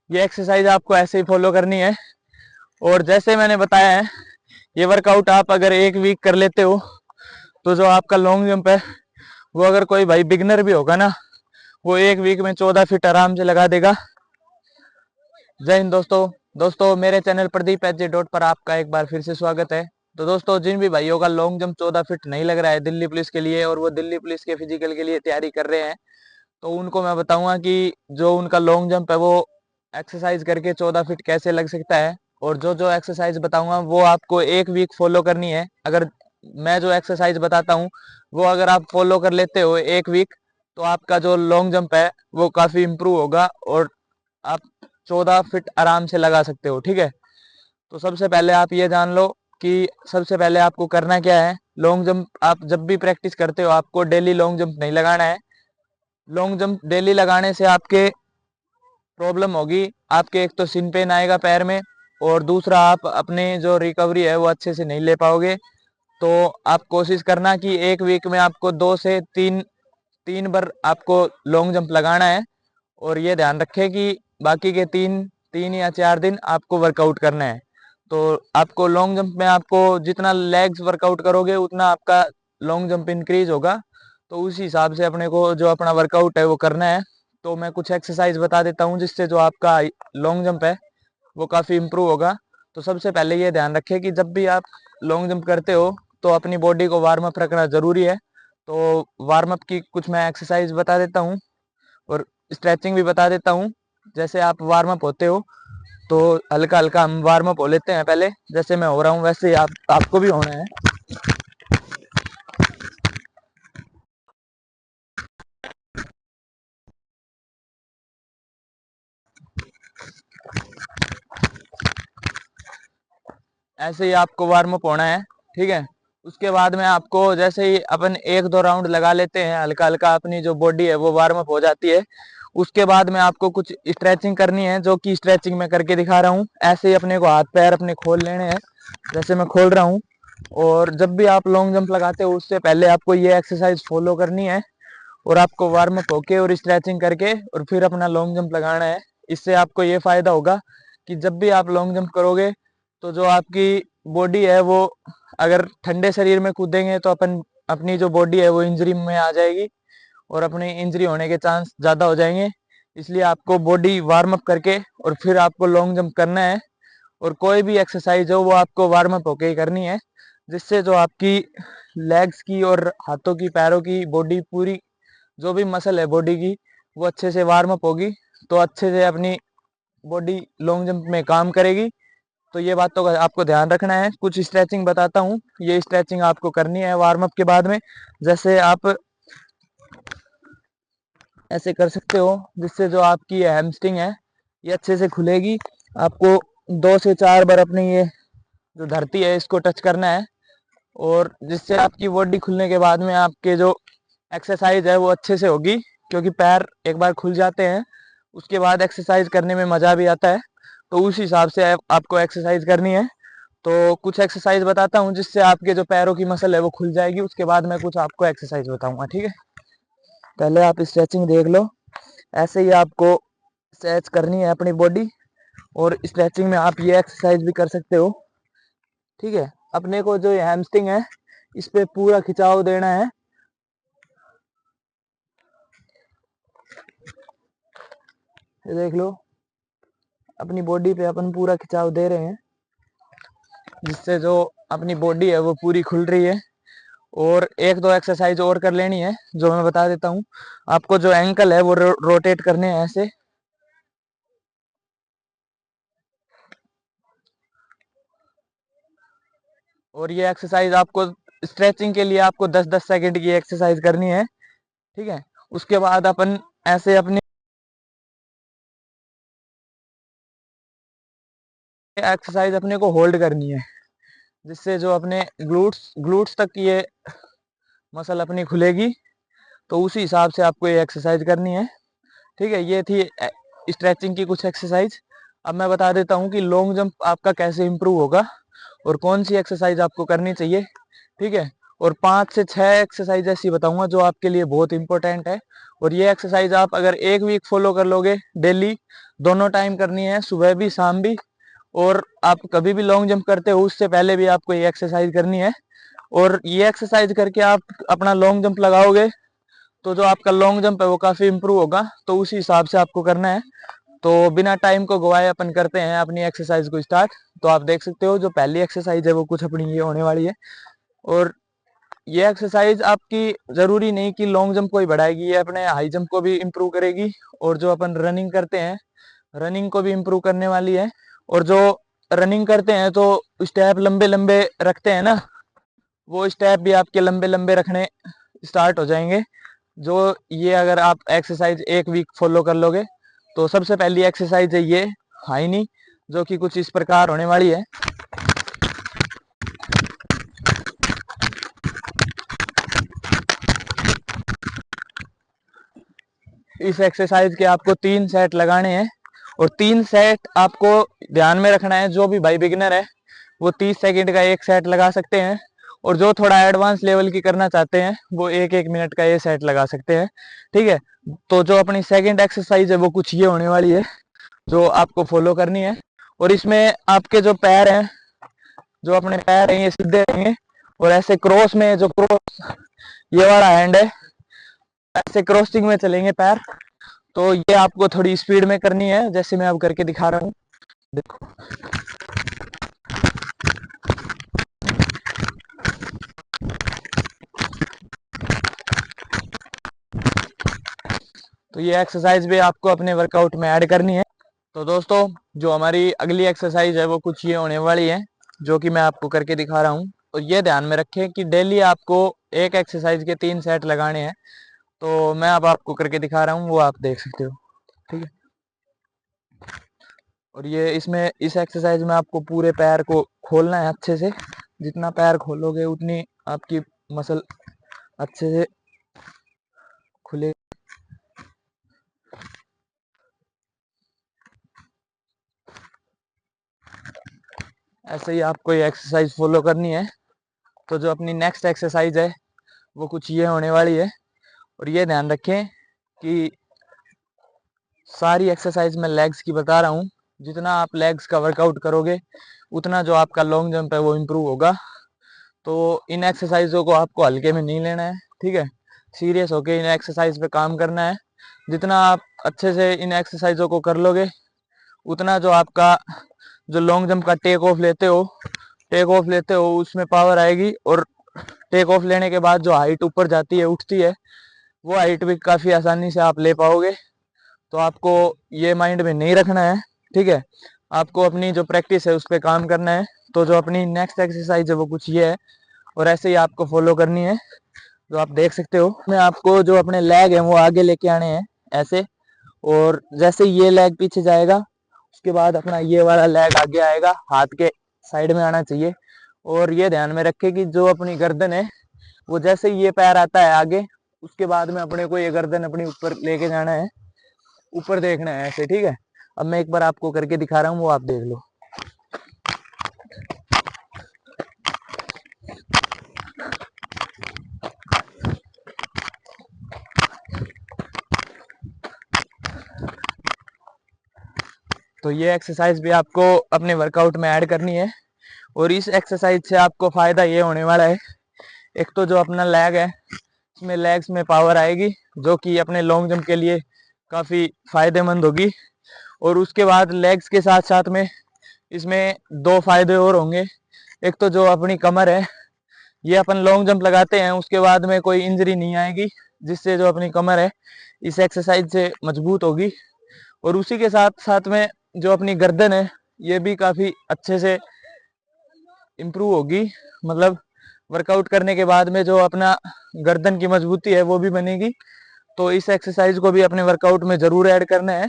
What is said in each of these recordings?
ये एक्सरसाइज आपको ऐसे ही फॉलो करनी है। और जैसे मैंने बताया है, ये वर्कआउट आप अगर 1 वीक कर लेते हो तो जो आपका लॉन्ग जंप है वो, अगर कोई भाई बिगनर भी होगा ना, वो 1 वीक में 14 फीट आराम से लगा देगा। जय हिंद दोस्तों। दोस्तों मेरे चैनल प्रदीप एच डॉट पर आपका एक बार फिर से स्वागत है। तो दोस्तों, जिन भी भाइयों का लॉन्ग जंप 14 फीट नहीं लग रहा है दिल्ली पुलिस के लिए, और वो दिल्ली पुलिस के फिजिकल के लिए तैयारी कर रहे हैं, तो उनको मैं बताऊंगा कि जो उनका लॉन्ग जंप है वो एक्सरसाइज करके 14 फीट कैसे लग सकता है। और जो जो एक्सरसाइज बताऊंगा वो आपको 1 वीक फॉलो करनी है। अगर मैं जो एक्सरसाइज बताता हूँ वो अगर आप फॉलो कर लेते हो 1 वीक, तो आपका जो लॉन्ग जंप है वो काफी इम्प्रूव होगा और आप 14 फीट आराम से लगा सकते हो। ठीक है, तो सबसे पहले आप ये जान लो कि सबसे पहले आपको करना क्या है। लॉन्ग जंप आप जब भी प्रैक्टिस करते हो आपको डेली लॉन्ग जंप नहीं लगाना है। लॉन्ग जंप डेली लगाने से आपके प्रॉब्लम होगी। आपके एक तो सिन पेन आएगा पैर में, और दूसरा आप अपने जो रिकवरी है वो अच्छे से नहीं ले पाओगे। तो आप कोशिश करना कि 1 वीक में आपको 2 से 3 तीन बार आपको लॉन्ग जंप लगाना है। और ये ध्यान रखें कि बाकी के 3 3 या 4 दिन आपको वर्कआउट करना है। तो आपको लॉन्ग जंप में आपको जितना लेग्स वर्कआउट करोगे उतना आपका लॉन्ग जंप इंक्रीज होगा। तो उसी हिसाब से अपने को जो अपना वर्कआउट है वो करना है। तो मैं कुछ एक्सरसाइज बता देता हूँ जिससे जो आपका लॉन्ग जंप है वो काफ़ी इम्प्रूव होगा। तो सबसे पहले ये ध्यान रखें कि जब भी आप लॉन्ग जंप करते हो तो अपनी बॉडी को वार्म अप रखना ज़रूरी है। तो वार्म अप की कुछ मैं एक्सरसाइज बता देता हूँ और स्ट्रेचिंग भी बता देता हूँ। जैसे आप वार्म अप होते हो तो हल्का हल्का हम वार्म अप हो लेते हैं पहले, जैसे मैं हो रहा हूँ वैसे ही आपको भी होना है। ऐसे ही आपको वार्म अप होना है। ठीक है, उसके बाद में आपको जैसे ही अपन 1 2 राउंड लगा लेते हैं, हल्का हल्का अपनी जो बॉडी है वो वार्म अप हो जाती है। उसके बाद में आपको कुछ स्ट्रेचिंग करनी है, जो कि स्ट्रेचिंग मैं करके दिखा रहा हूँ। ऐसे ही अपने को हाथ पैर अपने खोल लेने हैं, जैसे मैं खोल रहा हूँ। और जब भी आप लॉन्ग जंप लगाते हो उससे पहले आपको ये एक्सरसाइज फॉलो करनी है, और आपको वार्म अप होके और स्ट्रेचिंग करके और फिर अपना लॉन्ग जंप लगाना है। इससे आपको ये फायदा होगा कि जब भी आप लॉन्ग जंप करोगे तो जो आपकी बॉडी है वो, अगर ठंडे शरीर में कूदेंगे तो अपन अपनी जो बॉडी है वो इंजरी में आ जाएगी और अपनी इंजरी होने के चांस ज़्यादा हो जाएंगे। इसलिए आपको बॉडी वार्म अप करके और फिर आपको लॉन्ग जंप करना है। और कोई भी एक्सरसाइज हो वो आपको वार्म अप होके ही करनी है, जिससे जो आपकी लेग्स की और हाथों की पैरों की बॉडी पूरी, जो भी मसल है बॉडी की, वो अच्छे से वार्म अप होगी तो अच्छे से अपनी बॉडी लॉन्ग जंप में काम करेगी। तो ये बातों का आपको ध्यान रखना है। कुछ स्ट्रेचिंग बताता हूँ, ये स्ट्रेचिंग आपको करनी है वार्म अप के बाद में। जैसे आप ऐसे कर सकते हो जिससे जो आपकी हैमस्ट्रिंग है ये अच्छे से खुलेगी। आपको 2 से 4 बार अपनी ये जो धरती है इसको टच करना है, और जिससे आपकी बॉडी खुलने के बाद में आपके जो एक्सरसाइज है वो अच्छे से होगी। क्योंकि पैर एक बार खुल जाते हैं उसके बाद एक्सरसाइज करने में मज़ा भी आता है। तो उस हिसाब से आपको एक्सरसाइज करनी है। तो कुछ एक्सरसाइज बताता हूँ जिससे आपके जो पैरों की मसल है वो खुल जाएगी। उसके बाद मैं कुछ आपको एक्सरसाइज बताऊंगा। ठीक है, पहले आप स्ट्रेचिंग देख लो। ऐसे ही आपको स्ट्रेच करनी है अपनी बॉडी, और स्ट्रेचिंग में आप ये एक्सरसाइज भी कर सकते हो। ठीक है, अपने को जो हैमस्ट्रिंग है इस पे पूरा खिंचाव देना है। ये देख लो, अपनी बॉडी पे अपन पूरा खिंचाव दे रहे हैं, जिससे जो अपनी बॉडी है वो पूरी खुल रही है। और 1 2 एक्सरसाइज और कर लेनी है जो मैं बता देता हूँ। आपको जो एंकल है वो रोटेट करने हैं ऐसे। और ये एक्सरसाइज आपको स्ट्रेचिंग के लिए आपको 10 10 सेकंड की एक्सरसाइज करनी है। ठीक है, उसके बाद अपन ऐसे अपनी एक्सरसाइज अपने को होल्ड करनी है, जिससे जो अपने ग्लूट्स ग्लूट्स तक ये मसल अपनी खुलेगी। तो उसी हिसाब से आपको ये एक्सरसाइज करनी है। ठीक है, ये थी स्ट्रेचिंग की कुछ एक्सरसाइज। अब मैं बता देता हूँ कि लॉन्ग जंप आपका कैसे इम्प्रूव होगा और कौन सी एक्सरसाइज आपको करनी चाहिए। ठीक है, और 5 से 6 एक्सरसाइज ऐसी बताऊंगा जो आपके लिए बहुत इंपॉर्टेंट है। और ये एक्सरसाइज आप अगर एक वीक फॉलो कर लोगे, डेली दोनों टाइम करनी है, सुबह भी शाम भी। और आप कभी भी लॉन्ग जंप करते हो उससे पहले भी आपको ये एक्सरसाइज करनी है। और ये एक्सरसाइज करके आप अपना लॉन्ग जंप लगाओगे तो जो आपका लॉन्ग जंप है वो काफी इंप्रूव होगा। तो उसी हिसाब से आपको करना है। तो बिना टाइम को गवाए अपन करते हैं अपनी एक्सरसाइज को स्टार्ट। तो आप देख सकते हो जो पहली एक्सरसाइज है वो कुछ अपनी ये होने वाली है। और ये एक्सरसाइज आपकी जरूरी नहीं कि लॉन्ग जंप को ही बढ़ाएगी, ये अपने हाई जंप को भी इम्प्रूव करेगी। और जो अपन रनिंग करते हैं रनिंग को भी इम्प्रूव करने वाली है। और जो रनिंग करते हैं तो स्टेप लंबे लंबे रखते हैं ना, वो स्टेप भी आपके लंबे लंबे रखने स्टार्ट हो जाएंगे। जो ये अगर आप एक्सरसाइज एक वीक फॉलो कर लोगे तो सबसे पहली एक्सरसाइज है ये हाई नी, जो कि कुछ इस प्रकार होने वाली है। इस एक्सरसाइज के आपको 3 सेट लगाने हैं। और 3 सेट आपको ध्यान में रखना है। जो भी भाई बिगिनर है वो 30 सेकंड का एक सेट लगा सकते हैं। और जो थोड़ा एडवांस लेवल की करना चाहते हैं वो 1-1 मिनट का ये सेट लगा सकते हैं। ठीक है। तो जो अपनी सेकंड एक्सरसाइज है वो कुछ ये होने वाली है जो आपको फॉलो करनी है। और इसमें आपके जो पैर हैं, जो अपने पैर हैं ये सीधे रहेंगे। और ऐसे क्रॉस में, जो क्रॉस ये वाला हैंड है, ऐसे क्रॉसिंग में चलेंगे पैर। तो ये आपको थोड़ी स्पीड में करनी है, जैसे मैं अब करके दिखा रहा हूँ। देखो, तो ये एक्सरसाइज भी आपको अपने वर्कआउट में ऐड करनी है। तो दोस्तों जो हमारी अगली एक्सरसाइज है वो कुछ ये होने वाली है जो कि मैं आपको करके दिखा रहा हूँ। और ये ध्यान में रखें कि डेली आपको एक एक्सरसाइज के 3 सेट लगाने हैं। तो मैं अब आपको करके दिखा रहा हूँ, वो आप देख सकते हो। ठीक है। और ये इसमें इस एक्सरसाइज में आपको पूरे पैर को खोलना है अच्छे से। जितना पैर खोलोगे उतनी आपकी मसल अच्छे से खुले। ऐसे ही आपको ये एक्सरसाइज फॉलो करनी है। तो जो अपनी नेक्स्ट एक्सरसाइज है वो कुछ ये होने वाली है। और ये ध्यान रखें कि सारी एक्सरसाइज मैं लेग्स की बता रहा हूँ। जितना आप लेग्स का वर्कआउट करोगे उतना जो आपका लॉन्ग जंप है वो इम्प्रूव होगा। तो इन एक्सरसाइजों को आपको हल्के में नहीं लेना है। ठीक है। सीरियस होके इन एक्सरसाइज पे काम करना है। जितना आप अच्छे से इन एक्सरसाइजों को कर लोगे उतना जो आपका जो लॉन्ग जंप का टेक ऑफ लेते हो उसमें पावर आएगी। और टेक ऑफ लेने के बाद जो हाइट ऊपर जाती है, उठती है, वो हाइट भी काफ़ी आसानी से आप ले पाओगे। तो आपको ये माइंड में नहीं रखना है। ठीक है। आपको अपनी जो प्रैक्टिस है उस पर काम करना है। तो जो अपनी नेक्स्ट एक्सरसाइज है वो कुछ ये है। और ऐसे ही आपको फॉलो करनी है जो आप देख सकते हो। मैं आपको जो अपने लेग है वो आगे लेके आने हैं ऐसे। और जैसे ये लेग पीछे जाएगा उसके बाद अपना ये वाला लेग आगे आएगा, हाथ के साइड में आना चाहिए। और ये ध्यान में रखे कि जो अपनी गर्दन है वो जैसे ही ये पैर आता है आगे, उसके बाद में अपने को ये गर्दन अपनी ऊपर लेके जाना है, ऊपर देखना है ऐसे। ठीक है। अब मैं एक बार आपको करके दिखा रहा हूँ, वो आप देख लो। तो ये एक्सरसाइज भी आपको अपने वर्कआउट में ऐड करनी है। और इस एक्सरसाइज से आपको फायदा ये होने वाला है, एक तो जो अपना लेग है इसमें लेग्स में पावर आएगी जो कि अपने लॉन्ग जंप के लिए काफ़ी फायदेमंद होगी। और उसके बाद लेग्स के साथ साथ में इसमें 2 फायदे और होंगे। एक तो जो अपनी कमर है, ये अपन लॉन्ग जंप लगाते हैं उसके बाद में कोई इंजरी नहीं आएगी, जिससे जो अपनी कमर है इस एक्सरसाइज से मजबूत होगी। और उसी के साथ साथ में जो अपनी गर्दन है ये भी काफ़ी अच्छे से इम्प्रूव होगी। मतलब वर्कआउट करने के बाद में जो अपना गर्दन की मजबूती है वो भी बनेगी। तो इस एक्सरसाइज को भी अपने वर्कआउट में ज़रूर ऐड करना है।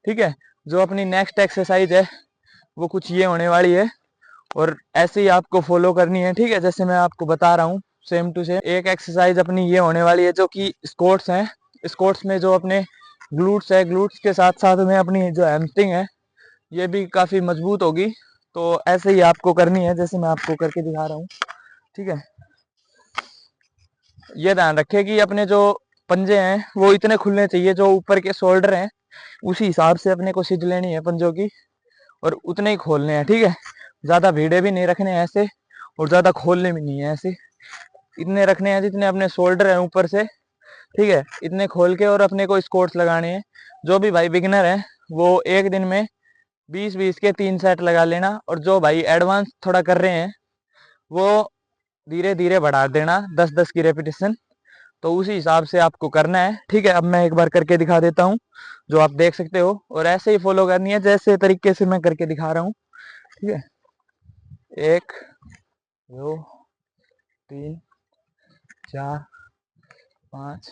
ठीक है। जो अपनी नेक्स्ट एक्सरसाइज है वो कुछ ये होने वाली है। और ऐसे ही आपको फॉलो करनी है। ठीक है। जैसे मैं आपको बता रहा हूँ सेम टू सेम। एक एक्सरसाइज अपनी ये होने वाली है जो कि स्क्वाट्स है। स्क्वाट्स में जो अपने ग्लूट्स है, ग्लूट्स के साथ साथ में अपनी जो हैमस्ट्रिंग है ये भी काफ़ी मजबूत होगी। तो ऐसे ही आपको करनी है जैसे मैं आपको करके दिखा रहा हूँ। ठीक है। ये ध्यान रखें कि अपने जो पंजे हैं वो इतने खुलने चाहिए, जो ऊपर के शोल्डर हैं उसी हिसाब से अपने को सिज लेनी है पंजों की, और उतने ही खोलने हैं, ठीक है। ज्यादा भीड़े भी नहीं रखने हैं ऐसे, और ज्यादा खोलने भी नहीं है ऐसे, इतने रखने हैं जितने अपने शोल्डर हैं ऊपर से, ठीक है। इतने खोल के और अपने को स्कोर्ट्स लगाने हैं। जो भी भाई बिगिनर है वो एक दिन में 20-20 के 3 सेट लगा लेना, और जो भाई एडवांस थोड़ा कर रहे हैं वो धीरे धीरे बढ़ा देना, 10-10 की रेपिटेशन। तो उसी हिसाब से आपको करना है, ठीक है। अब मैं एक बार करके दिखा देता हूँ, जो आप देख सकते हो, और ऐसे ही फॉलो करनी है जैसे तरीके से मैं करके दिखा रहा हूँ, ठीक है। 1 2 3 4 5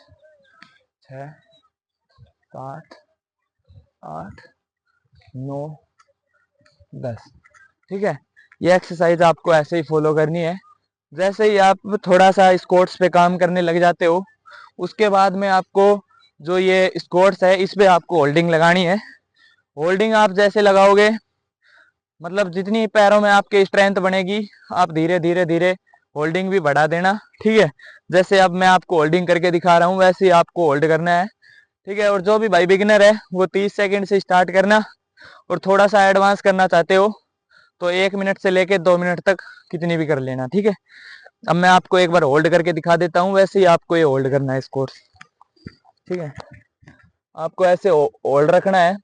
6 7 8 9 10, ठीक है। ये एक्सरसाइज आपको ऐसे ही फॉलो करनी है। जैसे ही आप थोड़ा सा स्क्वाट्स पे काम करने लग जाते हो, उसके बाद में आपको जो ये स्क्वाट्स है इस पे आपको होल्डिंग लगानी है। होल्डिंग आप जैसे लगाओगे, मतलब जितनी पैरों में आपके स्ट्रेंथ बनेगी, आप धीरे धीरे धीरे होल्डिंग भी बढ़ा देना, ठीक है। जैसे अब मैं आपको होल्डिंग करके दिखा रहा हूँ वैसे ही आपको होल्ड करना है, ठीक है। और जो भी भाई बिगिनर है वो 30 सेकंड से स्टार्ट करना, और थोड़ा सा एडवांस करना चाहते हो तो 1 मिनट से लेके 2 मिनट तक कितनी भी कर लेना, ठीक है। अब मैं आपको एक बार होल्ड करके दिखा देता हूँ, वैसे ही आपको ये होल्ड करना है इस कोर्स, ठीक है। आपको ऐसे होल्ड रखना है,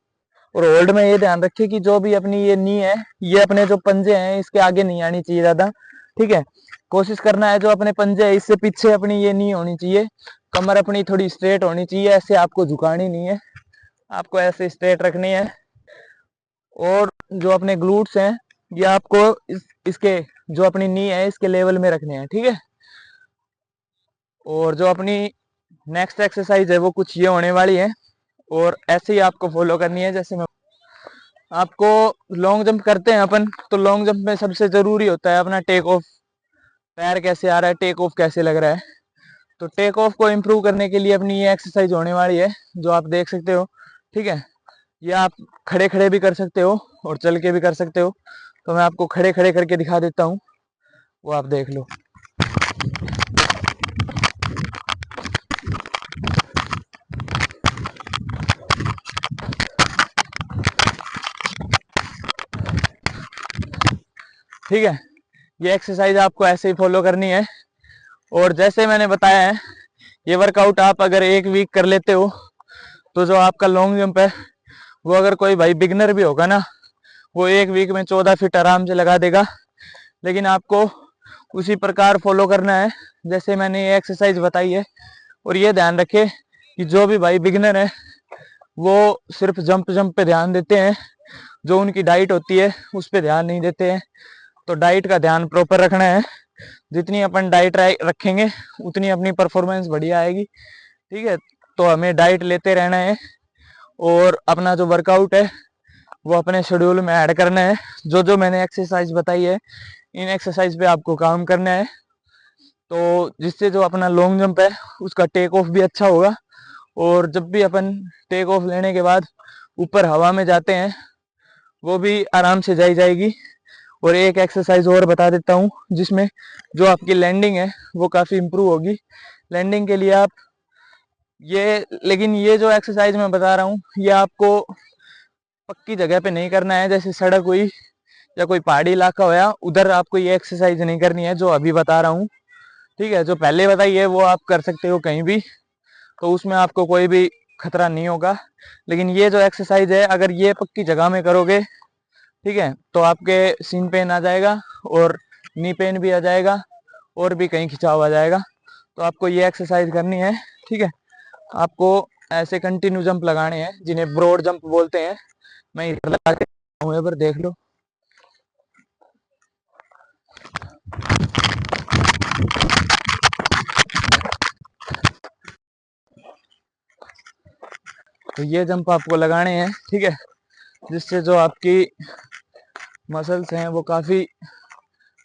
और होल्ड में ये ध्यान रखिए कि जो भी अपनी ये नी है, ये अपने जो पंजे हैं इसके आगे नहीं आनी चाहिए ज्यादा, ठीक है। कोशिश करना है जो अपने पंजे है इससे पीछे अपनी ये नी होनी चाहिए, कमर अपनी थोड़ी स्ट्रेट होनी चाहिए, ऐसे आपको झुकानी नहीं है, आपको ऐसे स्ट्रेट रखनी है। और जो अपने ग्लूट्स हैं ये आपको इसके जो अपनी नी है इसके लेवल में रखने हैं, ठीक है। और जो अपनी नेक्स्ट एक्सरसाइज है वो कुछ ये होने वाली है, और ऐसे ही आपको फॉलो करनी है। जैसे मैं आपको लॉन्ग जंप करते हैं अपन, तो लॉन्ग जंप में सबसे जरूरी होता है अपना टेक ऑफ, पैर कैसे आ रहा है, टेक ऑफ कैसे लग रहा है। तो टेक ऑफ को इम्प्रूव करने के लिए अपनी ये एक्सरसाइज होने वाली है, जो आप देख सकते हो, ठीक है। ये आप खड़े खड़े भी कर सकते हो और चल के भी कर सकते हो, तो मैं आपको खड़े खड़े करके दिखा देता हूँ, वो आप देख लो। ठीक है, ये एक्सरसाइज आपको ऐसे ही फॉलो करनी है। और जैसे मैंने बताया है, ये वर्कआउट आप अगर 1 वीक कर लेते हो तो जो आपका लॉन्ग जंप है वो, अगर कोई भाई बिगनर भी होगा ना, वो 1 वीक में 14 फीट आराम से लगा देगा। लेकिन आपको उसी प्रकार फॉलो करना है जैसे मैंने ये एक्सरसाइज बताई है। और ये ध्यान रखे कि जो भी भाई बिगनर है वो सिर्फ जंप जंप पे ध्यान देते हैं, जो उनकी डाइट होती है उस पर ध्यान नहीं देते हैं। तो डाइट का ध्यान प्रॉपर रखना है, जितनी अपन डाइट रखेंगे उतनी अपनी परफॉर्मेंस बढ़िया आएगी, ठीक है। तो हमें डाइट लेते रहना है, और अपना जो वर्कआउट है वो अपने शेड्यूल में ऐड करना है। जो जो मैंने एक्सरसाइज बताई है इन एक्सरसाइज पे आपको काम करना है, तो जिससे जो अपना लॉन्ग जंप है उसका टेक ऑफ भी अच्छा होगा। और जब भी अपन टेक ऑफ लेने के बाद ऊपर हवा में जाते हैं वो भी आराम से जाई जाएगी। और एक एक्सरसाइज और बता देता हूँ जिसमें जो आपकी लैंडिंग है वो काफ़ी इम्प्रूव होगी। लैंडिंग के लिए आप ये, लेकिन ये जो एक्सरसाइज मैं बता रहा हूँ ये आपको पक्की जगह पे नहीं करना है, जैसे सड़क हुई या कोई पहाड़ी इलाका होया, उधर आपको ये एक्सरसाइज नहीं करनी है जो अभी बता रहा हूँ, ठीक है। जो पहले बताई है वो आप कर सकते हो कहीं भी, तो उसमें आपको कोई भी खतरा नहीं होगा। लेकिन ये जो एक्सरसाइज है अगर ये पक्की जगह में करोगे, ठीक है, तो आपके सीन पेन आ जाएगा और नी पेन भी आ जाएगा और भी कहीं खिंचाव आ जाएगा। तो आपको ये एक्सरसाइज करनी है, ठीक है। आपको ऐसे कंटिन्यू जंप लगाने हैं जिन्हें ब्रॉड जंप बोलते हैं। मैं इधर लगा के यहाँ पर देख लो। तो ये जंप आपको लगाने हैं, ठीक है, जिससे जो आपकी मसल्स हैं वो काफ़ी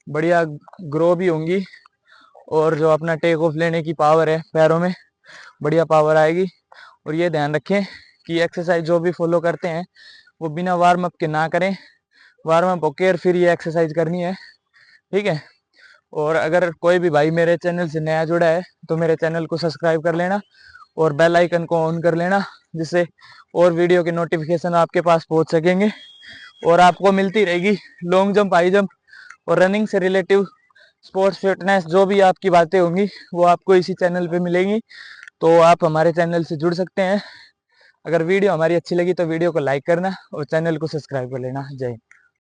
बढ़िया ग्रो भी होंगी, और जो अपना टेक ऑफ लेने की पावर है पैरों में बढ़िया पावर आएगी। और ये ध्यान रखें कि एक्सरसाइज जो भी फॉलो करते हैं वो बिना वार्म अप के ना करें, वार्म अप होकर फिर ये एक्सरसाइज करनी है, ठीक है। और अगर कोई भी भाई मेरे चैनल से नया जुड़ा है तो मेरे चैनल को सब्सक्राइब कर लेना और बेल आइकन को ऑन कर लेना, जिससे और वीडियो के नोटिफिकेशन आपके पास पहुंच सकेंगे और आपको मिलती रहेगी लॉन्ग जंप, हाई जंप और रनिंग से रिलेटिव स्पोर्ट्स फिटनेस जो भी आपकी बातें होंगी वो आपको इसी चैनल पे मिलेंगी। तो आप हमारे चैनल से जुड़ सकते हैं। अगर वीडियो हमारी अच्छी लगी तो वीडियो को लाइक करना और चैनल को सब्सक्राइब कर लेना। जय हिंद।